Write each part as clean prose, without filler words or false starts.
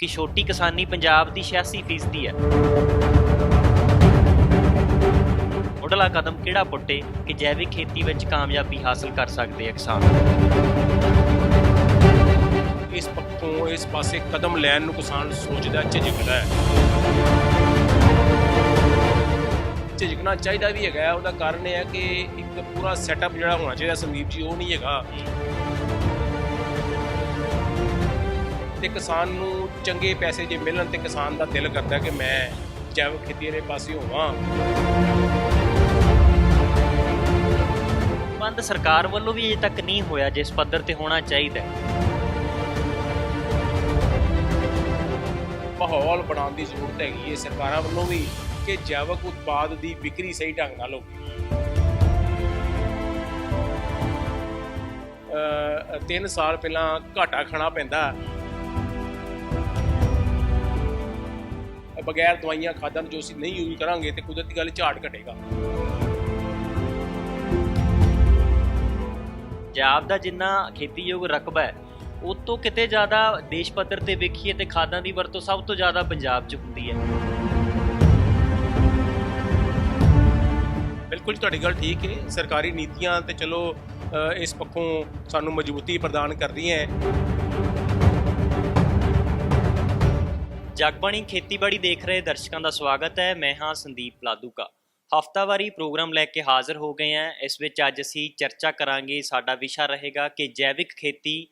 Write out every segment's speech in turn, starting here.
ਕਿ ਛੋਟੀ ਕਿਸਾਨੀ ਪੰਜਾਬ ਦੀ 86% ਹੈ। ਮੁੱਢਲਾ ਕਦਮ ਕਿਹੜਾ ਪੁੱਟੇ ਕਿ ਜੈਵਿਕ ਖੇਤੀ ਵਿੱਚ ਕਾਮਯਾਬੀ ਹਾਸਲ ਕਰ ਸਕਦੇ ਆ ਕਿਸਾਨ। ਇਸ ਪੱਖੋਂ ਇਸ ਪਾਸੇ ਕਦਮ ਲੈਣ ਨੂੰ ਕਿਸਾਨ ਸੋਚਦਾ, ਝਿਜਕਦਾ ਹੈ। ਝਿਜਕਣਾ ਚਾਹੀਦਾ ਵੀ ਹੈਗਾ। ਉਹਦਾ ਕਾਰਨ ਇਹ ਹੈ ਕਿ ਇੱਕ ਪੂਰਾ ਸੈਟਅਪ ਜਿਹੜਾ ਹੋਣਾ ਚਾਹੀਦਾ ਸੰਦੀਪ ਜੀ, ਉਹ ਨਹੀਂ ਹੈਗਾ। ਤੇ ਕਿਸਾਨ ਨੂੰ ਚੰਗੇ ਪੈਸੇ ਜੇ ਮਿਲਣ ਤੇ ਕਿਸਾਨ ਦਾ ਦਿਲ ਕਰਦਾ ਕਿ ਮੈਂ ਜੈਵਿਕ ਖੇਤੀ ਵਾਲੇ ਪਾਸੇ ਹੋਵਾਂ। ਪ੍ਰਬੰਧ ਸਰਕਾਰ ਵੱਲੋਂ ਵੀ ਅਜੇ ਤੱਕ ਨਹੀਂ ਹੋਇਆ ਜਿਸ ਪੱਧਰ ਤੇ ਹੋਣਾ ਚਾਹੀਦਾ। ਮਾਹੌਲ ਬਣਾਉਣ ਦੀ ਜ਼ਰੂਰਤ ਹੈਗੀ ਹੈ ਸਰਕਾਰਾਂ ਵੱਲੋਂ ਵੀ ਕਿ ਜੈਵਿਕ ਉਤਪਾਦ ਦੀ ਵਿਕਰੀ ਸਹੀ ਢੰਗ ਨਾਲ ਹੋਵੇ। 3 ਸਾਲ ਪਹਿਲਾਂ ਘਾਟਾ ਖਾਣਾ ਪੈਂਦਾ, ਬਗੈਰ ਦਵਾਈਆਂ ਖਾਦਾਂ ਜੋ ਅਸੀਂ ਨਹੀਂ ਯੂਜ਼ ਕਰਾਂਗੇ ਤੇ ਕੁਦਰਤੀ ਗੱਲ ਝਾੜ ਘਟੇਗਾ। ਪੰਜਾਬ ਦਾ ਜਿੰਨਾ ਖੇਤੀਯੋਗ ਰਕਬਾ ਹੈ ਉਹ ਤੋਂ ਕਿਤੇ ਜ਼ਿਆਦਾ ਦੇਸ਼ ਪੱਧਰ ਤੇ ਵੇਖੀਏ ਤੇ ਖਾਦਾਂ ਦੀ ਵਰਤੋਂ ਸਭ ਤੋਂ ਜ਼ਿਆਦਾ ਪੰਜਾਬ 'ਚ ਹੁੰਦੀ ਹੈ। ਬਿਲਕੁਲ ਤੁਹਾਡੀ ਗੱਲ ਠੀਕ ਹੈ। ਸਰਕਾਰੀ ਨੀਤੀਆਂ ਤੇ ਚਲੋ ਇਸ ਪੱਖੋਂ ਸਾਨੂੰ ਮਜ਼ਬੂਤੀ ਪ੍ਰਦਾਨ ਕਰ ਰਹੀਆਂ ਹੈ। ਜਗਬਾਣੀ ਖੇਤੀਬਾੜੀ ਦੇਖ ਰਹੇ ਦਰਸ਼ਕਾਂ ਦਾ ਸਵਾਗਤ ਹੈ। ਮੈਂ ਹਾਂ ਸੰਦੀਪ ਲਾਦੂਕਾ। ਹਫ਼ਤਾਵਾਰੀ ਪ੍ਰੋਗਰਾਮ ਲੈ ਕੇ ਹਾਜ਼ਰ ਹੋ ਗਏ ਹਾਂ। ਇਸ ਵਿੱਚ ਅੱਜ ਅਸੀਂ ਚਰਚਾ ਕਰਾਂਗੇ। ਸਾਡਾ ਵਿਸ਼ਾ ਰਹੇਗਾ ਕਿ ਜੈਵਿਕ ਖੇਤੀ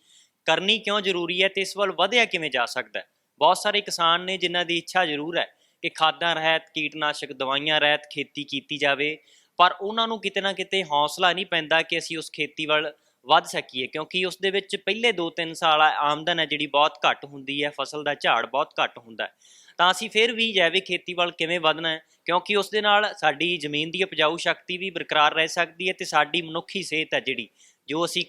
ਕਰਨੀ ਕਿਉਂ ਜ਼ਰੂਰੀ ਹੈ ਤੇ ਇਸ ਵੱਲ ਵਧਿਆ ਕਿਵੇਂ ਜਾ ਸਕਦਾ ਹੈ। ਬਹੁਤ ਸਾਰੇ ਕਿਸਾਨ ਨੇ ਜਿਨ੍ਹਾਂ ਦੀ ਇੱਛਾ ਜ਼ਰੂਰ ਹੈ ਕਿ ਖਾਦਾਂ ਰਹਿਤ, ਕੀਟਨਾਸ਼ਕ ਦਵਾਈਆਂ ਰਹਿਤ ਖੇਤੀ ਕੀਤੀ ਜਾਵੇ, ਪਰ ਉਹਨਾਂ ਨੂੰ ਕਿਤੇ ਨਾ ਕਿਤੇ ਹੌਸਲਾ ਨਹੀਂ ਪੈਂਦਾ ਕਿ ਅਸੀਂ ਉਸ ਖੇਤੀ ਵੱਲ ਵੱਧ ਸਕੀਏ, ਕਿਉਂਕਿ ਉਸ ਦੇ ਵਿੱਚ ਪਹਿਲੇ 2-3 ਸਾਲ ਆਮਦਨ ਹੈ ਜਿਹੜੀ ਬਹੁਤ ਘੱਟ ਹੁੰਦੀ ਹੈ, ਫਸਲ ਦਾ ਝਾੜ ਬਹੁਤ ਘੱਟ ਹੁੰਦਾ ਹੈ। ਤਾਂ ਅਸੀਂ ਫਿਰ ਵੀ ਜੈਵਿਕ ਖੇਤੀ ਵੱਲ ਕਿਵੇਂ ਵਧਣਾ ਹੈ, ਕਿਉਂਕਿ ਉਸ ਦੇ ਨਾਲ ਸਾਡੀ ਜ਼ਮੀਨ ਦੀ ਉਪਜਾਊ ਸ਼ਕਤੀ ਵੀ ਬਰਕਰਾਰ ਰਹਿ ਸਕਦੀ ਹੈ ਤੇ ਸਾਡੀ ਮਨੁੱਖੀ ਸਿਹਤ ਹੈ ਜਿਹੜੀ, ਜੋ ਅਸੀਂ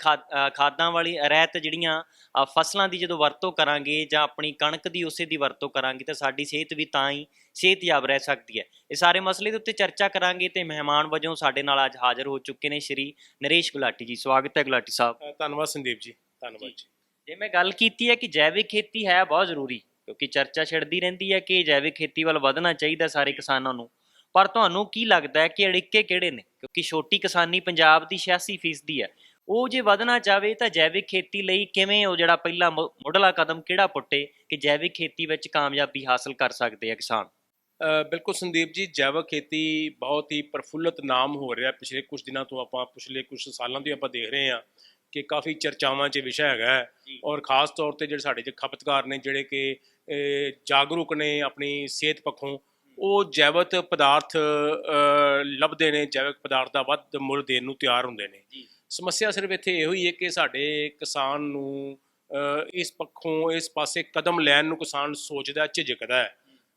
ਖਾਦਾਂ ਵਾਲੀ ਰਹਿਤ ਜਿਹੜੀਆਂ ਫਸਲਾਂ ਦੀ ਜਦੋਂ ਵਰਤੋਂ ਕਰਾਂਗੇ ਜਾਂ ਆਪਣੀ ਕਣਕ ਦੀ ਉਸੇ ਦੀ ਵਰਤੋਂ ਕਰਾਂਗੇ ਤਾਂ ਸਾਡੀ ਸਿਹਤ ਵੀ ਤਾਂ ਹੀ ਸਿਹਤਯਾਬ ਰਹਿ ਸਕਦੀ ਹੈ। ਇਹ ਸਾਰੇ ਮਸਲੇ ਦੇ ਉੱਤੇ ਚਰਚਾ ਕਰਾਂਗੇ ਤੇ ਮਹਿਮਾਨ ਵਜੋਂ ਸਾਡੇ ਨਾਲ ਅੱਜ ਹਾਜ਼ਰ ਹੋ ਚੁੱਕੇ ਨੇ ਸ਼੍ਰੀ ਨਰੇਸ਼ ਗੁਲਾਟੀ ਜੀ। ਸਵਾਗਤ ਹੈ ਗੁਲਾਟੀ ਸਾਹਿਬ। ਧੰਨਵਾਦ ਸੰਦੀਪ ਜੀ, ਧੰਨਵਾਦ ਜੀ। ਜੇ ਮੈਂ ਗੱਲ ਕੀਤੀ ਹੈ ਕਿ ਜੈਵਿਕ ਖੇਤੀ ਹੈ ਬਹੁਤ ਜ਼ਰੂਰੀ, ਕਿਉਂਕਿ ਚਰਚਾ ਛਿੜਦੀ ਰਹਿੰਦੀ ਹੈ ਕਿ ਜੈਵਿਕ ਖੇਤੀ ਵੱਲ ਵਧਣਾ ਚਾਹੀਦਾ ਸਾਰੇ ਕਿਸਾਨਾਂ ਨੂੰ, ਪਰ ਤੁਹਾਨੂੰ ਕੀ ਲੱਗਦਾ ਹੈ ਕਿ ਅੜਿੱਕੇ ਕਿਹੜੇ ਨੇ? ਕਿਉਂਕਿ ਛੋਟੀ ਕਿਸਾਨੀ ਪੰਜਾਬ ਦੀ 86% ਹੈ, ਉਹ ਜੇ ਵਧਣਾ ਚਾਹਵੇ ਤਾਂ ਜੈਵਿਕ ਖੇਤੀ ਲਈ ਕਿਵੇਂ ਉਹ ਜਿਹੜਾ ਪਹਿਲਾ ਮੁੱਢਲਾ ਕਦਮ ਕਿਹੜਾ ਪੁੱਟੇ ਕਿ ਜੈਵਿਕ ਖੇਤੀ ਵਿੱਚ ਕਾਮਯਾਬੀ ਹਾਸਲ ਕਰ ਸਕਦੇ ਆ ਕਿਸਾਨ? ਬਿਲਕੁਲ ਸੰਦੀਪ ਜੀ, ਜੈਵਿਕ ਖੇਤੀ ਬਹੁਤ ਹੀ ਪ੍ਰਫੁੱਲਤ ਨਾਮ ਹੋ ਰਿਹਾ ਪਿਛਲੇ ਕੁਝ ਦਿਨਾਂ ਤੋਂ। ਆਪਾਂ ਪਿਛਲੇ ਕੁਝ ਸਾਲਾਂ ਤੋਂ ਆਪਾਂ ਦੇਖ ਰਹੇ ਹਾਂ ਕਿ ਕਾਫੀ ਚਰਚਾਵਾਂ 'ਚ ਵਿਸ਼ਾ ਹੈਗਾ ਹੈ, ਔਰ ਖ਼ਾਸ ਤੌਰ 'ਤੇ ਜਿਹੜੇ ਸਾਡੇ ਖਪਤਕਾਰ ਨੇ ਜਿਹੜੇ ਕਿ ਜਾਗਰੂਕ ਨੇ ਆਪਣੀ ਸਿਹਤ ਪੱਖੋਂ, ਉਹ ਜੈਵਿਕ ਪਦਾਰਥ ਲੱਭਦੇ ਨੇ, ਜੈਵਿਕ ਪਦਾਰਥ ਦਾ ਵੱਧ ਮੁੱਲ ਦੇਣ ਨੂੰ ਤਿਆਰ ਹੁੰਦੇ ਨੇ। ਸਮੱਸਿਆ ਸਿਰਫ ਇੱਥੇ ਇਹੋ ਹੀ ਹੈ ਕਿ ਸਾਡੇ ਕਿਸਾਨ ਨੂੰ ਇਸ ਪੱਖੋਂ ਇਸ ਪਾਸੇ ਕਦਮ ਲੈਣ ਨੂੰ ਕਿਸਾਨ ਸੋਚਦਾ, ਝਿਜਕਦਾ ਹੈ।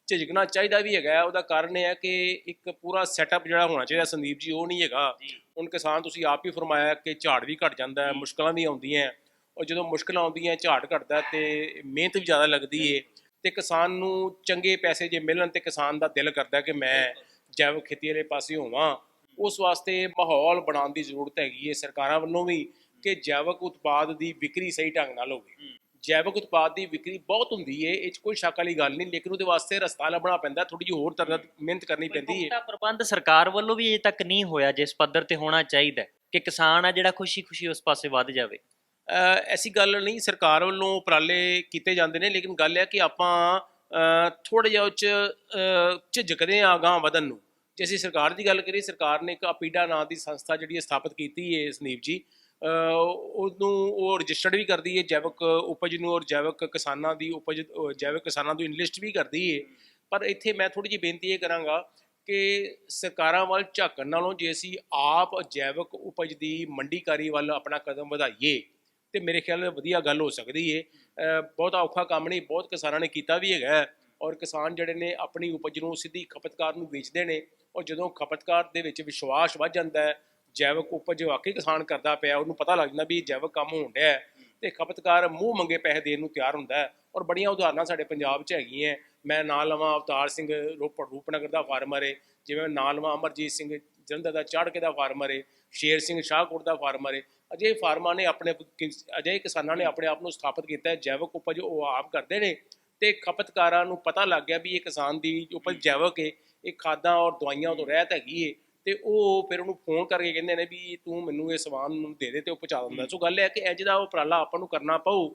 ਝਿਜਕਣਾ ਚਾਹੀਦਾ ਵੀ ਹੈਗਾ। ਉਹਦਾ ਕਾਰਨ ਇਹ ਹੈ ਕਿ ਇੱਕ ਪੂਰਾ ਸੈਟਅਪ ਜਿਹੜਾ ਹੋਣਾ ਚਾਹੀਦਾ ਸੰਦੀਪ ਜੀ, ਉਹ ਨਹੀਂ ਹੈਗਾ। ਹੁਣ ਕਿਸਾਨ, ਤੁਸੀਂ ਆਪ ਹੀ ਫਰਮਾਇਆ ਕਿ ਝਾੜ ਵੀ ਘਟ ਜਾਂਦਾ ਹੈ, ਮੁਸ਼ਕਲਾਂ ਵੀ ਆਉਂਦੀਆਂ, ਔਰ ਜਦੋਂ ਮੁਸ਼ਕਲਾਂ ਆਉਂਦੀਆਂ ਝਾੜ ਘਟਦਾ ਤੇ ਮਿਹਨਤ ਵੀ ਜ਼ਿਆਦਾ ਲੱਗਦੀ ਹੈ ਤੇ ਕਿਸਾਨ ਨੂੰ ਚੰਗੇ ਪੈਸੇ ਜੇ ਮਿਲਣ ਤੇ ਕਿਸਾਨ ਦਾ ਦਿਲ ਕਰਦਾ ਕਿ ਮੈਂ ਜੈਵਿਕ ਖੇਤੀ ਵਾਲੇ ਪਾਸੇ ਹੋਵਾਂ। ਉਸ ਵਾਸਤੇ ਮਾਹੌਲ ਬਣਾਉਣ ਦੀ ਜ਼ਰੂਰਤ ਹੈਗੀ ਹੈ ਸਰਕਾਰਾਂ ਵੱਲੋਂ ਵੀ ਕਿ ਜੈਵਿਕ ਉਤਪਾਦ ਦੀ ਵਿਕਰੀ ਸਹੀ ਢੰਗ ਨਾਲ ਹੋਵੇ। ਜੈਵਿਕ ਉਤਪਾਦ ਦੀ ਵਿਕਰੀ ਬਹੁਤ ਹੁੰਦੀ ਹੈ, ਇਹ 'ਚ ਕੋਈ ਸ਼ੱਕ ਵਾਲੀ ਗੱਲ ਨਹੀਂ, ਲੇਕਿਨ ਉਹਦੇ ਵਾਸਤੇ ਰਸਤਾ ਲੱਭਣਾ ਪੈਂਦਾ, ਥੋੜ੍ਹੀ ਜਿਹੀ ਹੋਰ ਤਰ੍ਹਾਂ ਮਿਹਨਤ ਕਰਨੀ ਪੈਂਦੀ ਹੈ। ਪ੍ਰਬੰਧ ਸਰਕਾਰ ਵੱਲੋਂ ਵੀ ਅਜੇ ਤੱਕ ਨਹੀਂ ਹੋਇਆ ਜਿਸ ਪੱਧਰ ਤੇ ਹੋਣਾ ਚਾਹੀਦਾ ਕਿ ਕਿਸਾਨ ਆ ਜਿਹੜਾ ਖੁਸ਼ੀ-ਖੁਸ਼ੀ ਉਸ ਪਾਸੇ ਵੱਧ ਜਾਵੇ। ਐਸੀ ਗੱਲ ਨਹੀਂ, ਸਰਕਾਰ ਵੱਲੋਂ ਉਪਰਾਲੇ ਕੀਤੇ ਜਾਂਦੇ ਨੇ, ਲੇਕਿਨ ਗੱਲ ਹੈ ਕਿ ਆਪਾਂ ਥੋੜ੍ਹਾ ਜਿਹਾ ਉਹ 'ਚ ਝਿਜਕਦੇ ਹਾਂ ਅਗਾਂਹ ਵਧਣ ਨੂੰ। ਜੇ ਅਸੀਂ ਸਰਕਾਰ ਦੀ ਗੱਲ ਕਰੀਏ, ਸਰਕਾਰ ਨੇ ਇੱਕ ਆਪੀਡਾ ਨਾਂ ਦੀ ਸੰਸਥਾ ਜਿਹੜੀ ਹੈ ਸਥਾਪਿਤ ਕੀਤੀ ਹੈ ਸੰਦੀਪ ਜੀ, ਉਹਨੂੰ ਉਹ ਰਜਿਸਟਰਡ ਵੀ ਕਰਦੀ ਹੈ ਜੈਵਿਕ ਉਪਜ ਨੂੰ, ਔਰ ਜੈਵਿਕ ਕਿਸਾਨਾਂ ਦੀ ਉਪਜ, ਜੈਵਿਕ ਕਿਸਾਨਾਂ ਦੀ ਲਿਸਟ ਵੀ ਕਰਦੀ ਹੈ। ਪਰ ਇੱਥੇ ਮੈਂ ਥੋੜ੍ਹੀ ਜਿਹੀ ਬੇਨਤੀ ਇਹ ਕਰਾਂਗਾ ਕਿ ਸਰਕਾਰਾਂ ਵੱਲ ਝਾਕਣ ਨਾਲੋਂ ਜੇ ਅਸੀਂ ਆਪ ਜੈਵਿਕ ਉਪਜ ਦੀ ਮੰਡੀਕਾਰੀ ਵੱਲ ਆਪਣਾ ਕਦਮ ਵਧਾਈਏ ਤੇ ਮੇਰੇ ਖਿਆਲ ਵਧੀਆ ਗੱਲ ਹੋ ਸਕਦੀ ਹੈ। ਬਹੁਤਾ ਔਖਾ ਕੰਮ ਨਹੀਂ, ਬਹੁਤ ਕਿਸਾਨਾਂ ਨੇ ਕੀਤਾ ਵੀ ਹੈਗਾ, ਔਰ ਕਿਸਾਨ ਜਿਹੜੇ ਨੇ ਆਪਣੀ ਉਪਜ ਨੂੰ ਸਿੱਧੀ ਖਪਤਕਾਰ ਨੂੰ ਵੇਚਦੇ ਨੇ, ਔਰ ਜਦੋਂ ਖਪਤਕਾਰ ਦੇ ਵਿੱਚ ਵਿਸ਼ਵਾਸ ਵੱਧ ਜਾਂਦਾ ਹੈ, ਜੈਵਿਕ ਉਪਜ ਵਾਕਈ ਕਿਸਾਨ ਕਰਦਾ ਪਿਆ, ਉਹਨੂੰ ਪਤਾ ਲੱਗ ਜਾਂਦਾ ਵੀ ਜੈਵਿਕ ਕੰਮ ਹੋਣ ਡਿਆ ਤੇ ਖਪਤਕਾਰ ਮੂੰਹ ਮੰਗੇ ਪੈਸੇ ਦੇਣ ਨੂੰ ਤਿਆਰ ਹੁੰਦਾ ਹੈ। ਔਰ ਬੜੀਆਂ ਉਦਾਹਰਨਾਂ ਸਾਡੇ ਪੰਜਾਬ 'ਚ ਹੈਗੀਆਂ। ਮੈਂ ਨਾਂ ਲਵਾਂ ਅਵਤਾਰ ਸਿੰਘ ਰੂਪਨਗਰ ਦਾ ਫਾਰਮਰ ਹੈ, ਜਿਵੇਂ ਨਾਂ ਲਵਾਂ ਅਮਰਜੀਤ ਸਿੰਘ ਜਲੰਧਰ ਦਾ ਚਾੜਕੇ ਦਾ ਫਾਰਮਰ ਹੈ, ਸ਼ੇਰ ਸਿੰਘ ਸ਼ਾਹਕੋਟ ਦਾ ਫਾਰਮਰ ਹੈ। ਅਜਿਹੇ ਫਾਰਮਾਂ ਨੇ ਅਜਿਹੇ ਕਿਸਾਨਾਂ ਨੇ ਆਪਣੇ ਆਪ ਨੂੰ ਸਥਾਪਿਤ ਕੀਤਾ ਹੈ, ਜੈਵਿਕ ਉਪਜ ਉਹ ਆਪ ਕਰਦੇ ਨੇ ਤੇ ਖਪਤਕਾਰਾਂ ਨੂੰ ਪਤਾ ਲੱਗ ਗਿਆ ਵੀ ਇਹ ਕਿਸਾਨ ਦੀ ਉਪਜ ਜੈਵਿਕ ਹੈ, ਇਹ ਖਾਦਾਂ ਔਰ ਦਵਾਈਆਂ ਤੋਂ ਰਹਿਤ ਹੈਗੀ ਹੈ, ਤੇ ਉਹ ਫਿਰ ਉਹਨੂੰ ਫੋਨ ਕਰਕੇ ਕਹਿੰਦੇ ਨੇ ਵੀ ਤੂੰ ਮੈਨੂੰ ਇਹ ਸਮਾਨ ਨੂੰ ਦੇ ਦੇ ਤੇ ਉਹ ਪਹੁੰਚਾ ਦਿੰਦਾ। ਸੋ ਗੱਲ ਇਹ ਹੈ ਕਿ ਇੰਜ ਦਾ ਉਪਰਾਲਾ ਆਪਾਂ ਨੂੰ ਕਰਨਾ ਪਊ।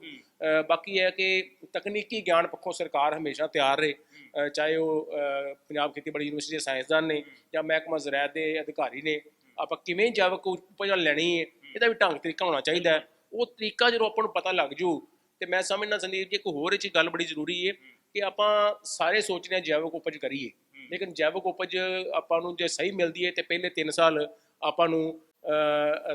ਬਾਕੀ ਹੈ ਕਿ ਤਕਨੀਕੀ ਗਿਆਨ ਪੱਖੋਂ ਸਰਕਾਰ ਹਮੇਸ਼ਾ ਤਿਆਰ ਰਹੇ, ਚਾਹੇ ਉਹ ਪੰਜਾਬ ਖੇਤੀਬਾੜੀ ਯੂਨੀਵਰਸਿਟੀ ਦੇ ਸਾਇੰਸਦਾਨ ਨੇ ਜਾਂ ਮਹਿਕਮਾ ਜ਼ਰਾਇਤ ਦੇ ਅਧਿਕਾਰੀ ਨੇ। ਆਪਾਂ ਕਿਵੇਂ ਜੈਵਿਕ ਉਪਜ ਲੈਣੀ ਹੈ ਇਹਦਾ ਵੀ ਢੰਗ ਤਰੀਕਾ ਹੋਣਾ ਚਾਹੀਦਾ ਹੈ। ਉਹ ਤਰੀਕਾ ਜਦੋਂ ਆਪਾਂ ਨੂੰ ਪਤਾ ਲੱਗ ਜੂ ਤੇ ਮੈਂ ਸਮਝਣਾ ਸੰਦੀਪ ਜੀ ਇੱਕ ਹੋਰ ਇਹ 'ਚ ਗੱਲ ਬੜੀ ਜ਼ਰੂਰੀ ਹੈ ਕਿ ਆਪਾਂ ਸਾਰੇ ਸੋਚਦੇ ਹਾਂ ਜੈਵਿਕ ਉਪਜ ਕਰੀਏ, ਲੇਕਿਨ ਜੈਵਿਕ ਉਪਜ ਆਪਾਂ ਨੂੰ ਜੇ ਸਹੀ ਮਿਲਦੀ ਹੈ ਤੇ ਪਹਿਲੇ 3 ਸਾਲ ਆਪਾਂ ਨੂੰ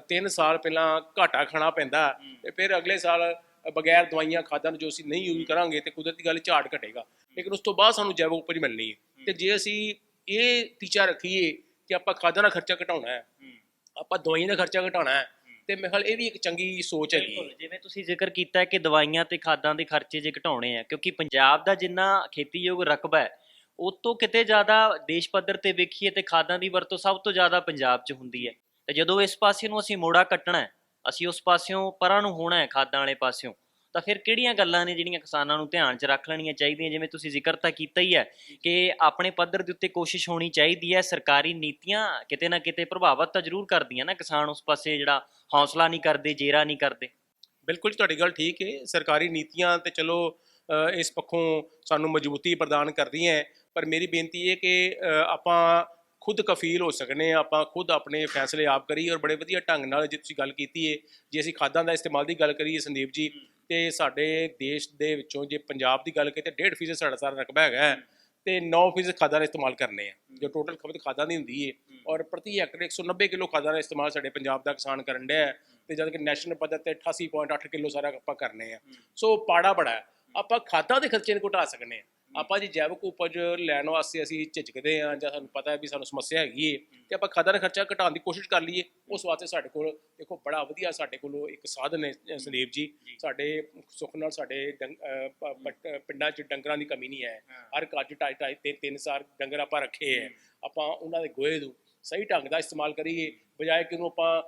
3 ਸਾਲ ਪਹਿਲਾਂ ਘਾਟਾ ਖਾਣਾ ਪੈਂਦਾ ਤੇ ਫਿਰ ਅਗਲੇ ਸਾਲ ਬਗੈਰ ਦਵਾਈਆਂ ਖਾਦਾਂ ਜੋ ਅਸੀਂ ਨਹੀਂ ਯੂਜ਼ ਕਰਾਂਗੇ ਤੇ ਕੁਦਰਤੀ ਗੱਲ ਝਾੜ ਘਟੇਗਾ, ਲੇਕਿਨ ਉਸ ਤੋਂ ਬਾਅਦ ਸਾਨੂੰ ਜੈਵਿਕ ਉਪਜ ਮਿਲਣੀ ਹੈ। ਤੇ ਜੇ ਅਸੀਂ ਇਹ ਟੀਚਾ ਰੱਖੀਏ ਕਿ ਆਪਾਂ ਖਾਦਾਂ ਦਾ ਖਰਚਾ ਘਟਾਉਣਾ ਹੈ, ਆਪਾਂ ਦਵਾਈਆਂ ਦਾ ਖਰਚਾ ਘਟਾਉਣਾ ਹੈ, ਤੇ ਮੇਰੇ ਖਿਆਲ ਇਹ ਵੀ ਇੱਕ ਚੰਗੀ ਸੋਚ ਹੈਗੀ। ਜਿਵੇਂ ਤੁਸੀਂ ਜ਼ਿਕਰ ਕੀਤਾ ਕਿ ਦਵਾਈਆਂ ਤੇ ਖਾਦਾਂ ਦੇ ਖਰਚੇ ਜੇ ਘਟਾਉਣੇ ਆ, ਕਿਉਂਕਿ ਪੰਜਾਬ ਦਾ ਜਿੰਨਾ ਖੇਤੀਯੋਗ ਰਕਬਾ ਹੈ ਉਹ ਤੋਂ ਕਿਤੇ ਜ਼ਿਆਦਾ ਦੇਸ਼ ਪੱਧਰ ਤੇ ਵੇਖੀਏ ਤੇ ਖਾਦਾਂ ਦੀ ਵਰਤੋਂ ਸਭ ਤੋਂ ਜ਼ਿਆਦਾ ਪੰਜਾਬ 'ਚ ਹੁੰਦੀ ਹੈ। ਤੇ ਜਦੋਂ ਇਸ ਪਾਸੇ ਨੂੰ ਅਸੀਂ ਮੋੜਾ ਕੱਟਣਾ ਹੈ, ਅਸੀਂ ਉਸ ਪਾਸਿਓਂ ਪਰਾਂ ਨੂੰ ਹੋਣਾ ਹੈ ਖਾਦਾਂ ਵਾਲੇ ਪਾਸਿਓਂ, ਤਾਂ ਫਿਰ ਕਿਹੜੀਆਂ ਗੱਲਾਂ ਨੇ ਜਿਹੜੀਆਂ ਕਿਸਾਨਾਂ ਨੂੰ ਧਿਆਨ 'ਚ ਰੱਖ ਲੈਣੀਆਂ ਚਾਹੀਦੀਆਂ? ਜਿਵੇਂ ਤੁਸੀਂ ਜ਼ਿਕਰ ਤਾਂ ਕੀਤਾ ਹੀ ਹੈ ਕਿ ਆਪਣੇ ਪੱਧਰ ਦੇ ਉੱਤੇ ਕੋਸ਼ਿਸ਼ ਹੋਣੀ ਚਾਹੀਦੀ ਹੈ। ਸਰਕਾਰੀ ਨੀਤੀਆਂ ਕਿਤੇ ਨਾ ਕਿਤੇ ਪ੍ਰਭਾਵਿਤ ਤਾਂ ਜ਼ਰੂਰ ਕਰਦੀਆਂ ਨਾ, ਕਿਸਾਨ ਉਸ ਪਾਸੇ ਜਿਹੜਾ ਹੌਸਲਾ ਨਹੀਂ ਕਰਦੇ, ਜੇਰਾ ਨਹੀਂ ਕਰਦੇ। ਬਿਲਕੁਲ ਤੁਹਾਡੀ ਗੱਲ ਠੀਕ ਹੈ, ਸਰਕਾਰੀ ਨੀਤੀਆਂ ਤੇ ਚਲੋ ਇਸ ਪੱਖੋਂ ਸਾਨੂੰ ਮਜ਼ਬੂਤੀ ਪ੍ਰਦਾਨ ਕਰਦੀਆਂ ਹੈ, ਪਰ ਮੇਰੀ ਬੇਨਤੀ ਹੈ ਕਿ ਆਪਾਂ ਖੁਦ ਕਫੀਲ ਹੋ ਸਕਨੇ, ਆਪਾਂ ਖੁਦ ਆਪਣੇ ਫੈਸਲੇ ਆਪ ਕਰੀਏ। ਔਰ ਬੜੇ ਵਧੀਆ ਢੰਗ ਨਾਲ ਜੇ ਤੁਸੀਂ ਗੱਲ ਕੀਤੀ ਹੈ, ਜੇ ਅਸੀਂ ਖਾਦਾਂ ਦਾ ਇਸਤੇਮਾਲ ਦੀ ਗੱਲ ਕਰੀਏ ਸੰਦੀਪ ਜੀ, ਤੇ ਸਾਡੇ ਦੇਸ਼ ਦੇ ਵਿੱਚੋਂ ਜੇ ਪੰਜਾਬ ਦੀ ਗੱਲ ਕਰੀਏ ਤਾਂ 1.5% ਸਾਡਾ ਸਾਰਾ ਰਕਬਾ ਹੈਗਾ ਹੈ, ਤੇ 9% ਖਾਦਾਂ ਦਾ ਇਸਤੇਮਾਲ ਕਰਨੇ ਆ, ਜੋ ਟੋਟਲ ਖਪਤ ਖਾਦਾਂ ਦੀ ਹੁੰਦੀ ਹੈ। ਔਰ ਪ੍ਰਤੀ ਹੈਕਟਰ 190 ਕਿਲੋ ਖਾਦਾਂ ਦਾ ਇਸਤੇਮਾਲ ਸਾਡੇ ਪੰਜਾਬ ਦਾ ਕਿਸਾਨ ਕਰਨ ਡਿਆ ਹੈ, ਤੇ ਜਦ ਕਿ ਨੈਸ਼ਨਲ ਪੱਧਰ ਤੇ 88.8 ਕਿਲੋ ਸਾਰਾ ਆਪਾਂ ਕਰਨੇ ਆ। ਸੋ ਪਾੜਾ ਬੜਾ ਹੈ, ਆਪਾਂ ਖਾਦਾਂ ਦੇ ਖਰਚੇ ਨੂੰ ਘਟਾ ਸਕਨੇ ਆ। ਆਪਾਂ ਜੀ ਜੈਵਿਕ ਉਪਜ ਲੈਣ ਵਾਸਤੇ ਅਸੀਂ ਝਿਜਕਦੇ ਹਾਂ ਜਾਂ ਸਾਨੂੰ ਪਤਾ ਹੈ ਵੀ ਸਾਨੂੰ ਸਮੱਸਿਆ ਹੈਗੀ ਹੈ, ਤੇ ਆਪਾਂ ਖਾਦਾਂ ਦਾ ਖਰਚਾ ਘਟਾਉਣ ਦੀ ਕੋਸ਼ਿਸ਼ ਕਰ ਲਈਏ। ਉਸ ਵਾਸਤੇ ਸਾਡੇ ਕੋਲ ਦੇਖੋ ਬੜਾ ਵਧੀਆ ਸਾਡੇ ਕੋਲ ਇੱਕ ਸਾਧਨ ਹੈ ਸੰਦੀਪ ਜੀ, ਸਾਡੇ ਸੁੱਖ ਨਾਲ ਸਾਡੇ ਪਿੰਡਾਂ 'ਚ ਡੰਗਰਾਂ ਦੀ ਕਮੀ ਨਹੀਂ ਹੈ। ਹਰ ਘਰ 'ਚ 2.5 3 ਸਾਲ ਡੰਗਰ ਆਪਾਂ ਰੱਖੇ ਹੈ। ਆਪਾਂ ਉਹਨਾਂ ਦੇ ਗੋਹੇ ਨੂੰ ਸਹੀ ਢੰਗ ਦਾ ਇਸਤੇਮਾਲ ਕਰੀਏ, ਬਜਾਏ ਕਿ ਉਹਨੂੰ ਆਪਾਂ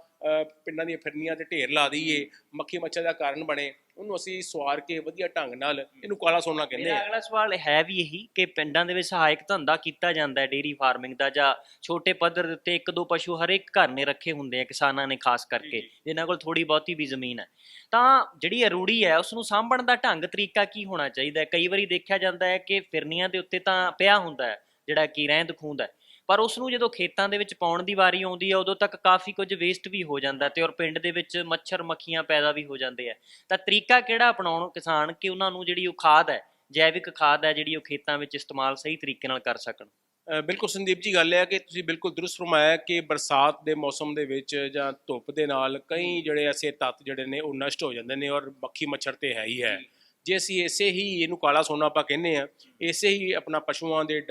ਪਿੰਡਾਂ ਦੀਆਂ ਫਿਰਨੀਆਂ ਤੇ ਢੇਰ ਲਾ ਦਈਏ, ਮੱਖੀ ਮੱਛਰ ਦਾ ਕਾਰਨ ਬਣੇ। ਉਹਨੂੰ ਅਸੀਂ ਸਵਾਰ ਕੇ ਵਧੀਆ ਢੰਗ ਨਾਲ, ਇਹਨੂੰ ਕਾਲਾ ਸੋਨਾ ਕਹਿੰਦੇ ਆ। ਅਗਲਾ ਸਵਾਲ ਹੈ ਵੀ ਇਹੀ ਕਿ ਪਿੰਡਾਂ ਦੇ ਵਿੱਚ ਸਹਾਇਕ ਧੰਦਾ ਕੀਤਾ ਜਾਂਦਾ ਹੈ ਡੇਅਰੀ ਫਾਰਮਿੰਗ ਦਾ, ਜਾਂ ਛੋਟੇ ਪੱਧਰ ਦੇ ਉੱਤੇ 1-2 ਪਸ਼ੂ ਹਰੇਕ ਘਰ ਨੇ ਰੱਖੇ ਹੁੰਦੇ ਆ ਕਿਸਾਨਾਂ ਨੇ, ਖਾਸ ਕਰਕੇ ਜਿਨ੍ਹਾਂ ਕੋਲ ਥੋੜੀ ਬਹੁਤੀ ਵੀ ਜ਼ਮੀਨ ਹੈ। ਤਾਂ ਜਿਹੜੀ ਰੂੜੀ ਹੈ ਉਸ ਨੂੰ ਸਾਂਭਣ ਦਾ ਢੰਗ ਤਰੀਕਾ ਕੀ ਹੋਣਾ ਚਾਹੀਦਾ ਹੈ? ਕਈ ਵਾਰੀ ਦੇਖਿਆ ਜਾਂਦਾ ਹੈ ਕਿ ਫਿਰਨੀਆਂ ਦੇ ਉੱਤੇ ਤਾਂ ਪਿਆ ਹੁੰਦਾ ਹੈ ਜਿਹੜਾ ਕਿ ਰਹਿੰਦ ਖੂੰਹਦ ਹੈ, ਪਰ ਉਸ ਨੂੰ ਜਦੋਂ ਖੇਤਾਂ ਦੇ ਵਿੱਚ ਪਾਉਣ ਦੀ ਵਾਰੀ ਆਉਂਦੀ ਹੈ ਉਦੋਂ ਤੱਕ ਕਾਫੀ ਕੁਝ ਵੇਸਟ ਵੀ ਹੋ ਜਾਂਦਾ, ਤੇ ਔਰ ਪਿੰਡ ਦੇ ਵਿੱਚ ਮੱਛਰ ਮੱਖੀਆਂ ਪੈਦਾ ਵੀ ਹੋ ਜਾਂਦੇ ਆ। ਤਾਂ ਤਰੀਕਾ ਕਿਹੜਾ ਅਪਣਾਉਣ ਕਿਸਾਨ ਕਿ ਉਹਨਾਂ ਨੂੰ ਜਿਹੜੀ ਉਹ ਖਾਦ ਹੈ, ਜੈਵਿਕ ਖਾਦ ਹੈ ਜਿਹੜੀ ਉਹ ਖੇਤਾਂ ਵਿੱਚ ਇਸਤੇਮਾਲ ਸਹੀ ਤਰੀਕੇ ਨਾਲ ਕਰ ਸਕਣ? ਬਿਲਕੁਲ ਸੰਦੀਪ ਜੀ, ਗੱਲ ਹੈ ਕਿ ਤੁਸੀਂ ਬਿਲਕੁਲ ਦਰੁਸਤ ਫਰਮਾਇਆ ਕਿ ਬਰਸਾਤ ਦੇ ਮੌਸਮ ਦੇ ਵਿੱਚ ਜਾਂ ਧੁੱਪ ਦੇ ਨਾਲ ਕਈ ਜਿਹੜੇ ਐਸੇ ਤੱਤ ਜਿਹੜੇ ਨੇ ਉਹ ਨਸ਼ਟ ਹੋ ਜਾਂਦੇ ਨੇ, ਔਰ ਮੱਖੀ ਮੱਛਰ ਤੇ ਹੈ ਹੀ ਹੈ। ਜੇ ਅਸੀਂ ਇਸੇ ਹੀ ਇਹਨੂੰ ਕਾਲਾ ਸੋਨਾ ਆਪਾਂ ਕਹਿੰਦੇ ਹਾਂ, ਇਸੇ ਹੀ ਆਪਣਾ ਪਸ਼ੂਆਂ ਦੇ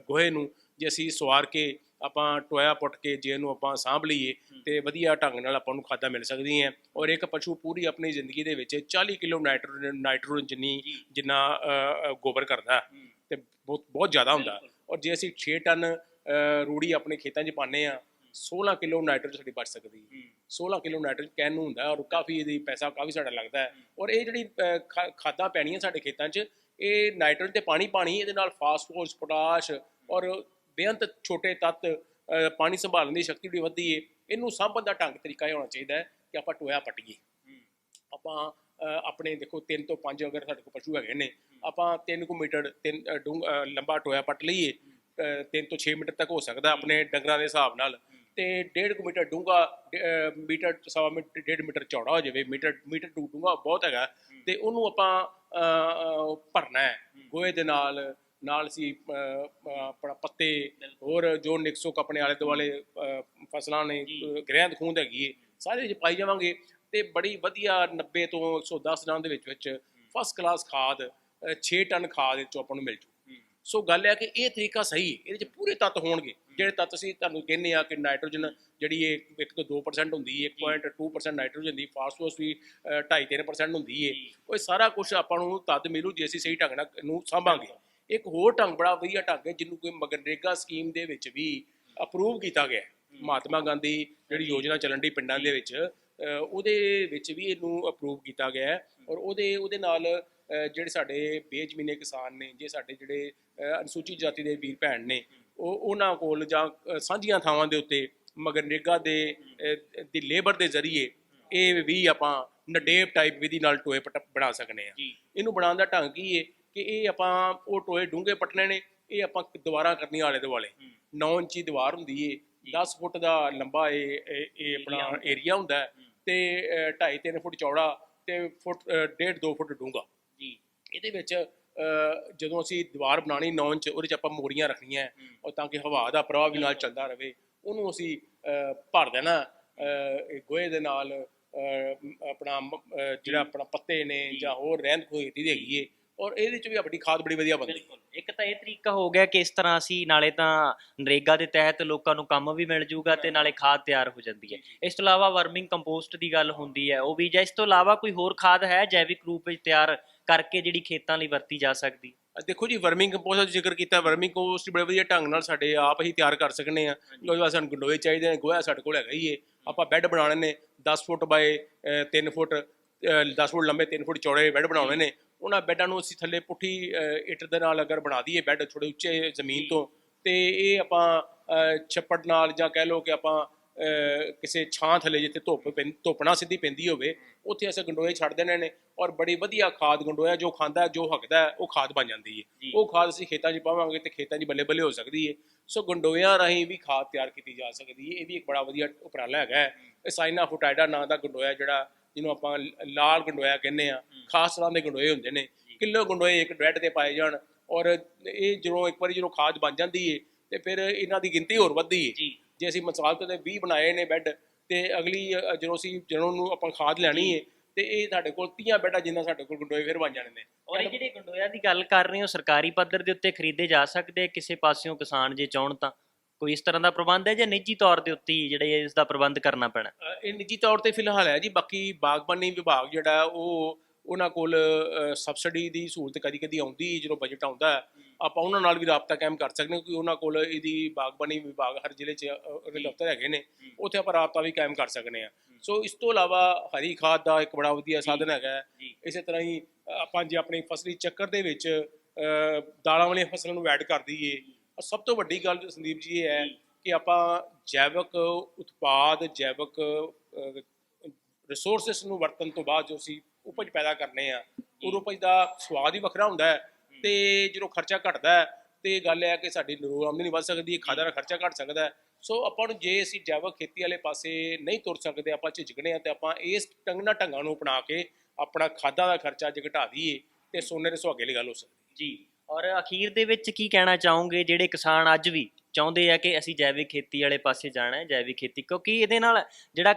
ਗੋਹੇ ਨੂੰ ਜੇ ਅਸੀਂ ਸਵਾਰ ਕੇ ਆਪਾਂ ਟੋਇਆ ਪੁੱਟ ਕੇ ਜੇ ਇਹਨੂੰ ਆਪਾਂ ਸਾਂਭ ਲਈਏ ਤੇ ਵਧੀਆ ਢੰਗ ਨਾਲ ਆਪਾਂ ਨੂੰ ਖਾਦਾਂ ਮਿਲ ਸਕਦੀਆਂ। ਔਰ ਇੱਕ ਪਸ਼ੂ ਪੂਰੀ ਆਪਣੀ ਜ਼ਿੰਦਗੀ ਦੇ ਵਿੱਚ 40 ਕਿਲੋ ਨਾਈਟ੍ਰੋਜਨ ਜਿੰਨਾ ਗੋਬਰ ਕਰਦਾ, ਤੇ ਬਹੁਤ ਜ਼ਿਆਦਾ ਹੁੰਦਾ। ਔਰ ਜੇ ਅਸੀਂ 6 ਟਨ ਰੂੜੀ ਆਪਣੇ ਖੇਤਾਂ 'ਚ ਪਾਉਂਦੇ ਹਾਂ, 16 ਕਿਲੋ ਨਾਈਟ੍ਰੋਜਨ ਸਾਡੀ ਬਚ ਸਕਦੀ। 16 ਕਿਲੋ ਨਾਈਟ੍ਰੋਜਨ ਕਹਿਣ ਨੂੰ ਹੁੰਦਾ, ਔਰ ਕਾਫੀ ਇਹਦੀ ਪੈਸਾ ਕਾਫੀ ਸਾਡਾ ਲੱਗਦਾ ਹੈ। ਔਰ ਇਹ ਜਿਹੜੀ ਖਾਦਾਂ ਪੈਣੀਆਂ ਸਾਡੇ ਖੇਤਾਂ 'ਚ, ਇਹ ਨਾਈਟ੍ਰੋਜਨ ਤੇ ਪਾਣੀ ਇਹਦੇ ਨਾਲ ਫਾਸਫੋਰਸ, ਪੋਟਾਸ਼ ਔਰ ਬੇਅੰਤ ਛੋਟੇ ਤੱਤ, ਪਾਣੀ ਸੰਭਾਲਣ ਦੀ ਸ਼ਕਤੀ ਜਿਹੜੀ ਵੱਧਦੀ ਹੈ। ਇਹਨੂੰ ਸਾਂਭਣ ਦਾ ਢੰਗ ਤਰੀਕਾ ਇਹ ਹੋਣਾ ਚਾਹੀਦਾ ਹੈ ਕਿ ਆਪਾਂ ਟੋਇਆ ਪੱਟੀਏ। ਆਪਾਂ ਆਪਣੇ ਦੇਖੋ 3 ਤੋਂ 5 ਅਗਰ ਸਾਡੇ ਕੋਲ ਪਸ਼ੂ ਹੈਗੇ ਨੇ, ਆਪਾਂ 3 ਮੀਟਰ ਲੰਬਾ ਟੋਇਆ ਪੱਟ ਲਈਏ, 3 ਤੋਂ 6 ਮੀਟਰ ਤੱਕ ਹੋ ਸਕਦਾ ਆਪਣੇ ਡੰਗਰਾਂ ਦੇ ਹਿਸਾਬ ਨਾਲ, ਤੇ 1.5 ਮੀਟਰ ਡੂੰਘਾ, ਮੀਟਰ ਸਵਾ ਮੀਟਰ 1.5 ਮੀਟਰ ਚੌੜਾ ਹੋ ਜਾਵੇ, ਮੀਟਰ ਡੂੰਘਾ ਬਹੁਤ ਹੈਗਾ, ਤੇ ਉਹਨੂੰ ਆਪਾਂ ਭਰਨਾ ਹੈ ਗੋਹੇ ਦੇ ਨਾਲ ਅਸੀਂ ਆਪਣਾ ਪੱਤੇ ਹੋਰ ਜੋ ਨਿਕਸੋਕ ਆਪਣੇ ਆਲੇ ਦੁਆਲੇ ਫਸਲਾਂ ਨੇ, ਗਰੈਂਦ ਖੂੰਦ ਹੈਗੀ ਹੈ, ਸਾਰੇ ਵਿੱਚ ਪਾਈ ਜਾਵਾਂਗੇ, ਤੇ ਬੜੀ ਵਧੀਆ 90 ਤੋਂ 110 ਦਿਨਾਂ ਦੇ ਵਿੱਚ ਫਸਟ ਕਲਾਸ ਖਾਦ 6 ਟਨ ਖਾਦ ਇਹ 'ਚੋਂ ਆਪਾਂ ਨੂੰ ਮਿਲ ਜੂ। ਸੋ ਗੱਲ ਹੈ ਕਿ ਇਹ ਤਰੀਕਾ ਸਹੀ, ਇਹਦੇ 'ਚ ਪੂਰੇ ਤੱਤ ਹੋਣਗੇ। ਜਿਹੜੇ ਤੱਤ ਅਸੀਂ ਤੁਹਾਨੂੰ ਕਹਿੰਦੇ ਆ ਕਿ ਨਾਈਟ੍ਰੋਜਨ ਜਿਹੜੀ ਇਹ 1 ਤੋਂ 2% ਹੁੰਦੀ ਹੈ, 1.2% ਨਾਈਟ੍ਰੋਜਨ ਦੀ, ਫਾਸਫੋਰਸ ਵੀ 2.5-3% ਹੁੰਦੀ ਹੈ। ਉਹ ਸਾਰਾ ਕੁਛ ਆਪਾਂ ਨੂੰ ਤੱਤ ਮਿਲੂ ਜੇ ਅਸੀਂ ਸਹੀ ਢੰਗ ਨਾਲ ਇਹਨੂੰ ਸਾਂਭਾਂਗੇ। ਇੱਕ ਹੋਰ ਢੰਗ ਬੜਾ ਵਧੀਆ ਢੰਗ ਹੈ ਜਿਹਨੂੰ ਕੋਈ ਮਗਨਰੇਗਾ ਸਕੀਮ ਦੇ ਵਿੱਚ ਵੀ ਅਪਰੂਵ ਕੀਤਾ ਗਿਆ। ਮਹਾਤਮਾ ਗਾਂਧੀ ਜਿਹੜੀ ਯੋਜਨਾ ਚੱਲਣ ਦੀ ਪਿੰਡਾਂ ਦੇ ਵਿੱਚ, ਉਹਦੇ ਵਿੱਚ ਵੀ ਇਹਨੂੰ ਅਪਰੂਵ ਕੀਤਾ ਗਿਆ ਹੈ। ਔਰ ਉਹਦੇ ਨਾਲ ਜਿਹੜੇ ਸਾਡੇ ਬੇਜ਼ਮੀਨੇ ਕਿਸਾਨ ਨੇ, ਜੇ ਸਾਡੇ ਜਿਹੜੇ ਅਨੁਸੂਚਿਤ ਜਾਤੀ ਦੇ ਵੀਰ ਭੈਣ ਨੇ, ਉਹਨਾਂ ਕੋਲ ਜਾਂ ਸਾਂਝੀਆਂ ਥਾਵਾਂ ਦੇ ਉੱਤੇ ਮਗਨਰੇਗਾ ਦੀ ਲੇਬਰ ਦੇ ਜ਼ਰੀਏ ਇਹ ਵੀ ਆਪਾਂ ਨਡੇਬ ਟਾਈਪ ਵਿਧੀ ਨਾਲ ਟੋਏ ਬਣਾ ਸਕਦੇ ਹਾਂ। ਇਹਨੂੰ ਬਣਾਉਣ ਦਾ ਢੰਗ ਕੀ ਹੈ ਕਿ ਇਹ ਆਪਾਂ ਉਹ ਟੋਏ ਡੂੰਘੇ ਪੱਟਣੇ ਨੇ, ਇਹ ਆਪਾਂ ਦੁਬਾਰਾ ਕਰਨੀ ਆਲੇ ਦੁਆਲੇ 9 ਇੰਚੀ ਦੀਵਾਰ ਹੁੰਦੀ ਹੈ, 10 ਫੁੱਟ ਦਾ ਲੰਬਾ ਇਹ ਆਪਣਾ ਏਰੀਆ ਹੁੰਦਾ ਤੇ 2.5-3 ਫੁੱਟ ਚੌੜਾ ਤੇ 1.5-2 ਫੁੱਟ ਡੂੰਘਾ। ਇਹਦੇ ਵਿੱਚ ਜਦੋਂ ਅਸੀਂ ਦੀਵਾਰ ਬਣਾਉਣੀ 9 ਇੰਚ, ਉਹਦੇ 'ਚ ਆਪਾਂ ਮੋਰੀਆਂ ਰੱਖਣੀਆਂ ਔਰ ਤਾਂ ਕਿ ਹਵਾ ਦਾ ਪ੍ਰਵਾਹ ਵੀ ਨਾਲ ਚੱਲਦਾ ਰਹੇ। ਉਹਨੂੰ ਅਸੀਂ ਭਰ ਦੇਣਾ ਗੋਹੇ ਦੇ ਨਾਲ, ਆਪਣਾ ਜਿਹੜਾ ਆਪਣਾ ਪੱਤੇ ਨੇ ਜਾਂ ਹੋਰ ਰਹਿੰਦ ਖੂੰਹਦ ਹੈਗੀ ਏ, ਔਰ ਇਹਦੇ 'ਚ ਵੀ ਆਪਣੀ ਖਾਦ ਬੜੀ ਵਧੀਆ ਬਣਦੀ। ਇੱਕ ਤਾਂ ਇਹ ਤਰੀਕਾ ਹੋ ਗਿਆ ਕਿ ਇਸ ਤਰ੍ਹਾਂ ਅਸੀਂ ਨਾਲੇ ਤਾਂ ਨਰੇਗਾ ਦੇ ਤਹਿਤ ਲੋਕਾਂ ਨੂੰ ਕੰਮ ਵੀ ਮਿਲ ਜੂਗਾ ਤੇ ਨਾਲੇ ਖਾਦ ਤਿਆਰ ਹੋ ਜਾਂਦੀ ਹੈ। ਇਸ ਤੋਂ ਇਲਾਵਾ ਵਰਮਿੰਗ ਕੰਪੋਸਟ ਦੀ ਗੱਲ ਹੁੰਦੀ ਹੈ, ਉਹ ਵੀ, ਜਾਂ ਇਸ ਤੋਂ ਇਲਾਵਾ ਕੋਈ ਹੋਰ ਖਾਦ ਹੈ ਜੈਵਿਕ ਰੂਪ ਵਿੱਚ ਤਿਆਰ ਕਰਕੇ ਜਿਹੜੀ ਖੇਤਾਂ ਲਈ ਵਰਤੀ ਜਾ ਸਕਦੀ? ਦੇਖੋ ਜੀ, ਵਰਮਿੰਗ ਕੰਪੋਸਟ ਦਾ ਜ਼ਿਕਰ ਕੀਤਾ, ਵਰਮਿੰਗ ਕੰਪੋਸਟ ਬੜੇ ਵਧੀਆ ਢੰਗ ਨਾਲ ਸਾਡੇ ਆਪ ਹੀ ਤਿਆਰ ਕਰ ਸਕਦੇ ਹਾਂ। ਉਹਦੇ ਵਾਸਤੇ ਸਾਨੂੰ ਗੰਡੋਏ ਚਾਹੀਦੇ ਨੇ, ਗੋਹਾ ਸਾਡੇ ਕੋਲ ਹੈਗਾ ਹੀ ਹੈ। ਆਪਾਂ ਬੈੱਡ ਬਣਾਉਣੇ ਨੇ 10 ਫੁੱਟ ਬਾਏ 3 ਫੁੱਟ, 10 ਫੁੱਟ ਲੰਬੇ 3 ਫੁੱਟ ਚੌੜੇ ਬੈੱਡ ਬਣਾਉਣੇ ਨੇ। ਉਹਨਾਂ ਬੈੱਡਾਂ ਨੂੰ ਅਸੀਂ ਥੱਲੇ ਪੁੱਠੀ ਇੱਟ ਦੇ ਨਾਲ ਅਗਰ ਬਣਾ ਦਈਏ ਬੈੱਡ ਥੋੜ੍ਹੇ ਉੱਚੇ ਜ਼ਮੀਨ ਤੋਂ, ਤੇ ਇਹ ਆਪਾਂ ਛੱਪੜ ਨਾਲ ਜਾਂ ਕਹਿ ਲਓ ਕਿ ਆਪਾਂ ਕਿਸੇ ਛਾਂ ਥੱਲੇ ਜਿੱਥੇ ਧੁੱਪ ਨਾ ਸਿੱਧੀ ਪੈਂਦੀ ਹੋਵੇ, ਉੱਥੇ ਅਸੀਂ ਗੰਡੋਏ ਛੱਡ ਦੇਣੇ ਨੇ, ਔਰ ਬੜੀ ਵਧੀਆ ਖਾਦ ਗੰਡੋਇਆ ਜੋ ਖਾਂਦਾ ਜੋ ਹੱਕਦਾ ਉਹ ਖਾਦ ਬਣ ਜਾਂਦੀ ਹੈ। ਉਹ ਖਾਦ ਅਸੀਂ ਖੇਤਾਂ 'ਚ ਪਾਵਾਂਗੇ ਤੇ ਖੇਤਾਂ 'ਚ ਬੱਲੇ ਬੱਲੇ ਹੋ ਸਕਦੀ ਹੈ। ਸੋ ਗੰਡੋਇਆਂ ਰਾਹੀਂ ਵੀ ਖਾਦ ਤਿਆਰ ਕੀਤੀ ਜਾ ਸਕਦੀ ਹੈ। ਇਹ ਵੀ ਇੱਕ ਬੜਾ ਵਧੀਆ ਉਪਰਾਲਾ ਹੈਗਾ ਹੈ। ਇਹ ਸਾਈਨਾ ਫੁਟਾਈਡਾ ਨਾਂ ਦਾ ਗੰਡੋਇਆ, ਜਿਹੜਾ ਜਿਹਨੂੰ ਆਪਾਂ ਲਾਲ ਗੰਡੋਇਆ ਕਹਿੰਦੇ ਆ, ਖਾਸ ਤਰ੍ਹਾਂ ਦੇ ਗੰਡੋਏ ਹੁੰਦੇ ਨੇ। ਕਿਲੋ ਗੰਡੋਏ ਇੱਕ ਬੈੱਡ ਤੇ ਪਾਏ ਜਾਣ, ਔਰ ਇਹ ਜਦੋਂ ਖਾਦ ਬਣ ਜਾਂਦੀ ਹੈ ਤੇ ਫਿਰ ਇਹਨਾਂ ਦੀ ਗਿਣਤੀ ਹੋਰ ਵੱਧਦੀ ਹੈ। ਜੇ ਅਸੀਂ ਮਿਸਾਲ ਤੇ 20 ਬਣਾਏ ਨੇ ਬੈੱਡ, ਤੇ ਅਗਲੀ ਜਦੋਂ ਨੂੰ ਆਪਾਂ ਖਾਦ ਲੈਣੀ ਹੈ ਤੇ ਇਹ ਸਾਡੇ ਕੋਲ 30 ਬੈੱਡਾਂ ਜਿੰਨਾ ਸਾਡੇ ਕੋਲ ਗੰਡੋਏ ਫਿਰ ਬਣ ਜਾਣੇ ਨੇ। ਔਰ ਇਹ ਜਿਹੜੇ ਗੰਡੋਇਆਂ ਦੀ ਗੱਲ ਕਰ ਰਹੇ ਹੋ, ਸਰਕਾਰੀ ਪੱਧਰ ਦੇ ਉੱਤੇ ਖਰੀਦੇ ਜਾ ਸਕਦੇ ਕਿਸੇ ਪਾਸਿਓਂ ਕਿਸਾਨ ਜੇ ਚਾਹੁਣ ਤਾਂ? ਕੋਈ ਇਸ ਤਰ੍ਹਾਂ ਦਾ ਪ੍ਰਬੰਧ ਹੈ ਜਾਂ ਨਿੱਜੀ ਤੌਰ ਦੇ ਉੱਤੇ ਹੀ ਜਿਹੜੇ ਇਸ ਦਾ ਪ੍ਰਬੰਧ ਕਰਨਾ ਪੈਣਾ? ਇਹ ਨਿੱਜੀ ਤੌਰ ਤੇ ਫਿਲਹਾਲ ਹੈ ਜੀ। ਬਾਕੀ ਬਾਗਬਾਨੀ ਵਿਭਾਗ ਜਿਹੜਾ ਉਹਨਾਂ ਕੋਲ ਸਬਸਿਡੀ ਦੀ ਸਹੂਲਤ ਕਦੀ ਕਦੀ ਆਉਂਦੀ, ਜਦੋਂ ਬਜਟ ਆਉਂਦਾ ਆਪਾਂ ਉਹਨਾਂ ਨਾਲ ਵੀ ਰਾਬਤਾ ਕਾਇਮ ਕਰ ਸਕਦੇ ਹਾਂ, ਕਿਉਂਕਿ ਉਹਨਾਂ ਕੋਲ ਇਹਦੀ ਬਾਗਬਾਨੀ ਵਿਭਾਗ ਹਰ ਜ਼ਿਲ੍ਹੇ 'ਚ ਉਹਦੇ ਦਫ਼ਤਰ ਹੈਗੇ ਨੇ, ਉੱਥੇ ਆਪਾਂ ਰਾਬਤਾ ਵੀ ਕਾਇਮ ਕਰ ਸਕਦੇ ਹਾਂ। ਸੋ ਇਸ ਤੋਂ ਇਲਾਵਾ ਹਰੀ ਖਾਦ ਦਾ ਇੱਕ ਬੜਾ ਵਧੀਆ ਸਾਧਨ ਹੈਗਾ। ਇਸੇ ਤਰ੍ਹਾਂ ਹੀ ਆਪਾਂ ਜੇ ਆਪਣੀ ਫਸਲੀ ਚੱਕਰ ਦੇ ਵਿੱਚ ਦਾਲਾਂ ਵਾਲੀਆਂ ਫਸਲਾਂ ਨੂੰ ਐਡ ਕਰ ਦਈਏ। ਸਭ ਤੋਂ ਵੱਡੀ ਗੱਲ ਸੰਦੀਪ ਜੀ ਇਹ ਹੈ ਕਿ ਆਪਾਂ ਜੈਵਿਕ ਉਤਪਾਦ, ਜੈਵਿਕ ਰਿਸੋਰਸਿਸ ਨੂੰ ਵਰਤਣ ਤੋਂ ਬਾਅਦ ਜੋ ਅਸੀਂ ਉਪਜ ਪੈਦਾ ਕਰਨੇ ਆ, ਉਹ ਉਪਜ ਦਾ ਸਵਾਦ ਹੀ ਵੱਖਰਾ ਹੁੰਦਾ ਹੈ। ਤੇ ਜਦੋਂ ਖਰਚਾ ਘਟਦਾ ਹੈ ਤੇ ਗੱਲ ਇਹ ਹੈ ਕਿ ਸਾਡੀ ਆਮਦਨੀ ਵੱਧ ਸਕਦੀ ਹੈ, ਖਾਦਾਂ ਦਾ ਖਰਚਾ ਘਟ ਸਕਦਾ ਹੈ। ਸੋ ਆਪਾਂ ਨੂੰ ਜੇ ਅਸੀਂ ਜੈਵਿਕ ਖੇਤੀ ਵਾਲੇ ਪਾਸੇ ਨਹੀਂ ਤੁਰ ਸਕਦੇ, ਆਪਾਂ ਝਿਜਕਣੇ ਆ, ਤੇ ਆਪਾਂ ਇਸ ਢੰਗਾਂ ਨੂੰ ਅਪਣਾ ਕੇ ਆਪਣਾ ਖਾਦਾਂ ਦਾ ਖਰਚਾ ਜੇ ਘਟਾ ਦਈਏ ਤੇ ਸੋਨੇ ਦੇ ਸੁਹਾਗੇ ਲਈ ਗੱਲ ਹੋ ਸਕਦੀ ਜੀ। ਔਰ ਅਖੀਰ ਦੇ ਵਿੱਚ ਕੀ ਕਹਿਣਾ ਚਾਹੋਗੇ ਜਿਹੜੇ ਕਿਸਾਨ ਅੱਜ ਵੀ ਚਾਹੁੰਦੇ ਆ ਕਿ ਅਸੀਂ ਜੈਵਿਕ ਖੇਤੀ ਵਾਲੇ ਪਾਸੇ ਜਾਣਾ ਹੈ, ਜੈਵਿਕ ਖੇਤੀ, ਕਿਉਂਕਿ ਇਹਦੇ ਨਾਲ ਜਿਹੜਾ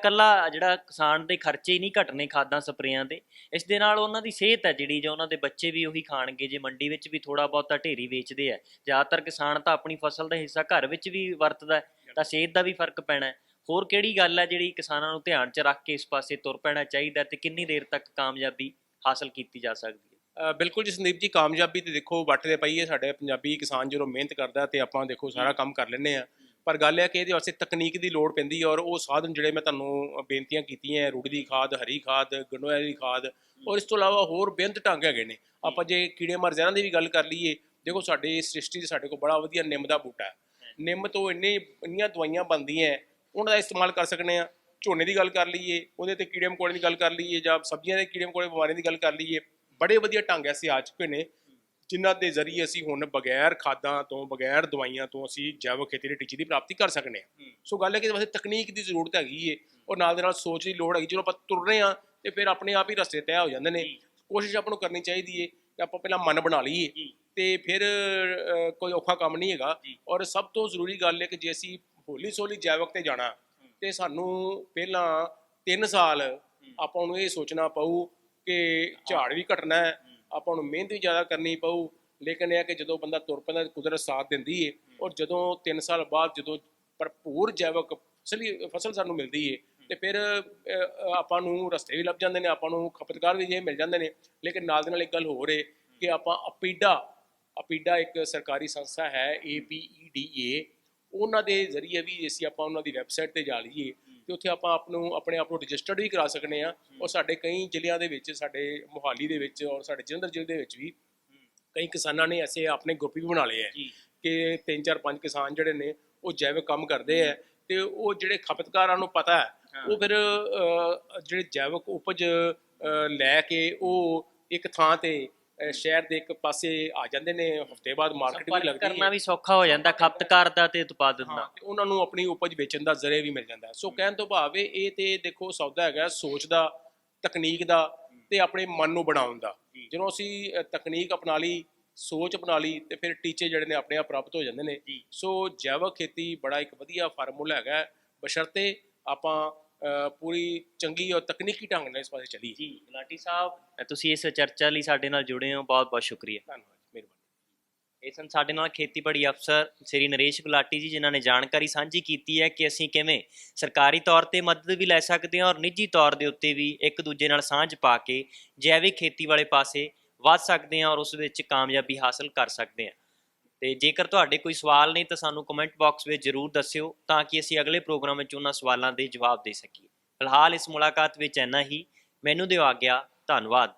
ਕਿਸਾਨ ਦੇ ਖਰਚੇ ਹੀ ਨਹੀਂ ਘਟਨੇ ਖਾਦਾਂ ਸਪਰੇਆਂ ਦੇ, ਇਸ ਦੇ ਨਾਲ ਉਹਨਾਂ ਦੀ ਸਿਹਤ ਹੈ ਜਿਹੜੀ, ਜਾਂ ਉਹਨਾਂ ਦੇ ਬੱਚੇ ਵੀ ਉਹੀ ਖਾਣਗੇ। ਜੇ ਮੰਡੀ ਵਿੱਚ ਵੀ ਥੋੜਾ ਬਹੁਤਾ ਢੇਰੀ ਵੇਚਦੇ ਆ, ਜ਼ਿਆਦਾਤਰ ਕਿਸਾਨ ਤਾਂ ਆਪਣੀ ਫਸਲ ਦਾ ਹਿੱਸਾ ਘਰ ਵਿੱਚ ਵੀ ਵਰਤਦਾ, ਤਾਂ ਸਿਹਤ ਦਾ ਵੀ ਫਰਕ ਪੈਣਾ। ਹੋਰ ਕਿਹੜੀ ਗੱਲ ਹੈ ਜਿਹੜੀ ਕਿਸਾਨਾਂ ਨੂੰ ਧਿਆਨ 'ਚ ਰੱਖ ਕੇ ਇਸ ਪਾਸੇ ਤੁਰ ਪੈਣਾ ਚਾਹੀਦਾ, ਤੇ ਕਿੰਨੀ ਦੇਰ ਤੱਕ ਕਾਮਯਾਬੀ ਹਾਸਲ ਕੀਤੀ ਜਾ ਸਕਦੀ ਹੈ? ਬਿਲਕੁਲ ਜੀ ਸੰਦੀਪ ਜੀ, ਕਾਮਯਾਬੀ ਤੇ ਦੇਖੋ ਵੱਟ ਦੇ ਪਈ ਹੈ। ਸਾਡੇ ਪੰਜਾਬੀ ਕਿਸਾਨ ਜਦੋਂ ਮਿਹਨਤ ਕਰਦਾ ਤੇ ਆਪਾਂ ਦੇਖੋ ਸਾਰਾ ਕੰਮ ਕਰ ਲੈਂਦੇ ਆ, ਪਰ ਗੱਲ ਇਹ ਕਿ ਇਹਦੇ ਵਾਸਤੇ ਤਕਨੀਕ ਦੀ ਲੋੜ ਪੈਂਦੀ ਹੈ। ਔਰ ਉਹ ਸਾਧਨ ਜਿਹੜੇ ਮੈਂ ਤੁਹਾਨੂੰ ਬੇਨਤੀਆਂ ਕੀਤੀਆਂ, ਰੂੜੀ ਦੀ ਖਾਦ, ਹਰੀ ਖਾਦ, ਗੰਡੋਏ ਦੀ ਖਾਦ, ਔਰ ਇਸ ਤੋਂ ਇਲਾਵਾ ਹੋਰ ਬੇਅੰਤ ਢੰਗ ਹੈਗੇ ਨੇ। ਆਪਾਂ ਜੇ ਕੀੜੇ ਮਾਰ ਜ਼ਹਿਰਾਂ ਦੀ ਵੀ ਗੱਲ ਕਰ ਲਈਏ, ਦੇਖੋ ਸਾਡੀ ਸ੍ਰਿਸ਼ਟੀ 'ਚ ਸਾਡੇ ਕੋਲ ਬੜਾ ਵਧੀਆ ਨਿੰਮ ਦਾ ਬੂਟਾ ਹੈ। ਨਿੰਮ ਤੋਂ ਇੰਨੀਆਂ ਦਵਾਈਆਂ ਬਣਦੀਆਂ, ਉਹਨਾਂ ਦਾ ਇਸਤੇਮਾਲ ਕਰ ਸਕਦੇ ਹਾਂ। ਝੋਨੇ ਦੀ ਗੱਲ ਕਰ ਲਈਏ, ਉਹਦੇ ਤੇ ਕੀੜੇ ਮਕੌੜੇ ਦੀ ਗੱਲ ਕਰ ਲਈਏ, ਜਾਂ ਸਬਜ਼ੀਆਂ ਦੇ ਕੀੜੇ ਮਕੌੜੇ ਬਿਮਾਰੀਆਂ ਦੀ ਗੱਲ ਕਰ ਲਈਏ, ਬੜੇ ਵਧੀਆ ਢੰਗ ਐਸੇ ਆ ਚੁੱਕੇ ਨੇ ਜਿਨ੍ਹਾਂ ਦੇ ਜ਼ਰੀਏ ਅਸੀਂ ਹੁਣ ਬਗੈਰ ਖਾਦਾਂ ਤੋਂ, ਬਗੈਰ ਦਵਾਈਆਂ ਤੋਂ ਅਸੀਂ ਜੈਵਿਕ ਖੇਤੀ ਦੇ ਟੀਚੇ ਦੀ ਪ੍ਰਾਪਤੀ ਕਰ ਸਕਦੇ ਹਾਂ। ਸੋ ਗੱਲ ਹੈ ਕਿ ਇਹਦੇ ਵਾਸਤੇ ਤਕਨੀਕ ਦੀ ਜ਼ਰੂਰਤ ਹੈਗੀ ਹੈ, ਔਰ ਨਾਲ ਦੇ ਨਾਲ ਸੋਚ ਦੀ ਲੋੜ ਹੈਗੀ। ਜਦੋਂ ਆਪਾਂ ਤੁਰ ਰਹੇ ਹਾਂ ਤੇ ਫਿਰ ਆਪਣੇ ਆਪ ਹੀ ਰਸਤੇ ਤੈਅ ਹੋ ਜਾਂਦੇ ਨੇ। ਕੋਸ਼ਿਸ਼ ਆਪਾਂ ਨੂੰ ਕਰਨੀ ਚਾਹੀਦੀ ਹੈ ਕਿ ਆਪਾਂ ਪਹਿਲਾਂ ਮਨ ਬਣਾ ਲਈਏ ਤੇ ਫਿਰ ਕੋਈ ਔਖਾ ਕੰਮ ਨਹੀਂ ਹੈਗਾ। ਔਰ ਸਭ ਤੋਂ ਜ਼ਰੂਰੀ ਗੱਲ ਹੈ ਕਿ ਜੇ ਅਸੀਂ ਹੌਲੀ ਸੌਲੀ ਜੈਵਿਕ ਤੇ ਜਾਣਾ ਤੇ ਸਾਨੂੰ ਪਹਿਲਾਂ 3 ਸਾਲ ਆਪਾਂ ਨੂੰ ਇਹ ਸੋਚਣਾ ਪਊ ਕਿ ਝਾੜ ਵੀ ਘਟਣਾ ਹੈ, ਆਪਾਂ ਨੂੰ ਮਿਹਨਤ ਵੀ ਜ਼ਿਆਦਾ ਕਰਨੀ ਪਊ। ਲੇਕਿਨ ਇਹ ਹੈ ਕਿ ਜਦੋਂ ਬੰਦਾ ਤੁਰ ਪੈਂਦਾ, ਕੁਦਰਤ ਸਾਥ ਦਿੰਦੀ ਹੈ। ਔਰ ਜਦੋਂ 3 ਸਾਲ ਬਾਅਦ ਜਦੋਂ ਭਰਪੂਰ ਜੈਵਿਕ ਫਸਲ ਸਾਨੂੰ ਮਿਲਦੀ ਹੈ ਤੇ ਫਿਰ ਆਪਾਂ ਨੂੰ ਰਸਤੇ ਵੀ ਲੱਭ ਜਾਂਦੇ ਨੇ, ਆਪਾਂ ਨੂੰ ਖਪਤਕਾਰ ਵੀ ਜੇ ਮਿਲ ਜਾਂਦੇ ਨੇ। ਲੇਕਿਨ ਨਾਲ ਦੇ ਨਾਲ ਇੱਕ ਗੱਲ ਹੋਰ ਹੈ ਕਿ ਆਪਾਂ ਅਪੀਡਾ ਇੱਕ ਸਰਕਾਰੀ ਸੰਸਥਾ ਹੈ, APEDA, ਉਹਨਾਂ ਦੇ ਜ਼ਰੀਏ ਵੀ ਅਸੀਂ ਆਪਾਂ ਉਹਨਾਂ ਦੀ ਵੈਬਸਾਈਟ 'ਤੇ ਜਾ ਲਈਏ ਤੇ ਉੱਥੇ ਆਪਾਂ ਆਪਣੇ ਆਪ ਨੂੰ ਰਜਿਸਟਰਡ ਵੀ ਕਰਾ ਸਕਦੇ ਆ। ਔਰ ਸਾਡੇ ਕਈ ਜ਼ਿਲ੍ਹਿਆਂ ਦੇ ਵਿੱਚ, ਸਾਡੇ ਮੋਹਾਲੀ ਦੇ ਵਿੱਚ ਔਰ ਸਾਡੇ ਜਲੰਧਰ ਜ਼ਿਲ੍ਹੇ ਦੇ ਵਿੱਚ ਵੀ ਕਈ ਕਿਸਾਨਾਂ ਨੇ ਐਸੇ ਆਪਣੇ ਗਰੁੱਪ ਵੀ ਬਣਾ ਲਏ ਹੈ ਕਿ 3 4 5 ਕਿਸਾਨ ਜਿਹੜੇ ਨੇ ਉਹ ਜੈਵਿਕ ਕੰਮ ਕਰਦੇ ਹੈ। ਤੇ ਉਹ ਜਿਹੜੇ ਖਪਤਕਾਰਾਂ ਨੂੰ ਪਤਾ ਹੈ ਉਹ ਫਿਰ ਜਿਹੜੇ ਜੈਵਿਕ ਉਪਜ ਲੈ ਕੇ ਉਹ ਇੱਕ ਥਾਂ ਤੇ ਸ਼ਹਿਰ ਦੇ ਇੱਕ ਪਾਸੇ ਆ ਜਾਂਦੇ ਨੇ। ਹਫ਼ਤੇ ਬਾਅਦ ਮਾਰਕੀਟ ਵੀ ਲੱਗਦੀ ਹੈ, ਕਰਨਾ ਵੀ ਸੌਖਾ ਹੋ ਜਾਂਦਾ ਖਪਤਕਾਰ ਦਾ ਤੇ ਉਤਪਾਦਨ ਦਾ, ਤੇ ਉਹਨਾਂ ਨੂੰ ਆਪਣੀ ਉਪਜ ਵੇਚਣ ਦਾ ਜ਼ਰੀਆ ਵੀ ਮਿਲ ਜਾਂਦਾ। ਸੋ ਕਹਿਣ ਤੋਂ ਭਾਵ ਇਹ ਤੇ ਦੇਖੋ ਸੌਦਾ ਹੈਗਾ ਸੋਚ ਦਾ, ਤਕਨੀਕ ਦਾ ਤੇ ਆਪਣੇ ਮਨ ਨੂੰ ਬਣਾਉਣ ਦਾ। ਜਦੋਂ ਅਸੀਂ ਤਕਨੀਕ ਅਪਣਾ ਲਈ, ਸੋਚ ਅਪਣਾ ਲਈ, ਤੇ ਫਿਰ ਟੀਚੇ ਜਿਹੜੇ ਨੇ ਆਪਣੇ ਆਪ ਪ੍ਰਾਪਤ ਹੋ ਜਾਂਦੇ ਨੇ। ਸੋ ਜੈਵਿਕ ਖੇਤੀ ਬੜਾ ਇੱਕ ਵਧੀਆ ਫਾਰਮੂਲਾ ਹੈਗਾ, ਬਸ਼ਰਤੇ ਆਪਾਂ ਪੂਰੀ ਚੰਗੀ ਔਰ ਤਕਨੀਕੀ ਢੰਗ ਨਾਲ ਇਸ ਪਾਸੇ ਚੱਲੀਏ। ਜੀ ਗੁਲਾਟੀ ਸਾਹਿਬ, ਤੁਸੀਂ ਇਸ ਚਰਚਾ ਲਈ ਸਾਡੇ ਨਾਲ ਜੁੜੇ ਹੋ, ਬਹੁਤ ਬਹੁਤ ਸ਼ੁਕਰੀਆ। ਧੰਨਵਾਦ, ਮਿਹਰਬਾਨੀ। ਇਹ ਸਨ ਸਾਡੇ ਨਾਲ ਖੇਤੀਬਾੜੀ ਅਫਸਰ ਸ੍ਰੀ ਨਰੇਸ਼ ਗੁਲਾਟੀ ਜੀ, ਜਿਨ੍ਹਾਂ ਨੇ ਜਾਣਕਾਰੀ ਸਾਂਝੀ ਕੀਤੀ ਹੈ ਕਿ ਅਸੀਂ ਕਿਵੇਂ ਸਰਕਾਰੀ ਤੌਰ ਤੇ ਮਦਦ ਵੀ ਲੈ ਸਕਦੇ ਹਾਂ ਔਰ ਨਿੱਜੀ ਤੌਰ ਦੇ ਉੱਤੇ ਵੀ ਇੱਕ ਦੂਜੇ ਨਾਲ ਸਾਂਝ ਪਾ ਕੇ ਜੈਵਿਕ ਖੇਤੀ ਵਾਲੇ ਪਾਸੇ ਵੱਧ ਸਕਦੇ ਹਾਂ ਔਰ ਉਸ ਵਿੱਚ ਕਾਮਯਾਬੀ ਹਾਸਲ ਕਰ ਸਕਦੇ ਹਾਂ। ਤੇ ਜੇਕਰ ਤੁਹਾਡੇ ਕੋਈ ਸਵਾਲ ਨੇ ਤਾਂ ਸਾਨੂੰ ਕਮੈਂਟ ਬਾਕਸ ਵਿੱਚ ਜ਼ਰੂਰ ਦੱਸਿਓ, ਤਾਂ ਕਿ ਅਸੀਂ ਅਗਲੇ ਪ੍ਰੋਗਰਾਮ ਵਿੱਚ ਉਹਨਾਂ ਸਵਾਲਾਂ ਦੇ ਜਵਾਬ ਦੇ ਸਕੀਏ। ਫਿਲਹਾਲ ਇਸ ਮੁਲਾਕਾਤ ਵਿੱਚ ਇੰਨਾ ਹੀ। ਮੈਨੂੰ ਦਿਓ ਆਗਿਆ। ਧੰਨਵਾਦ।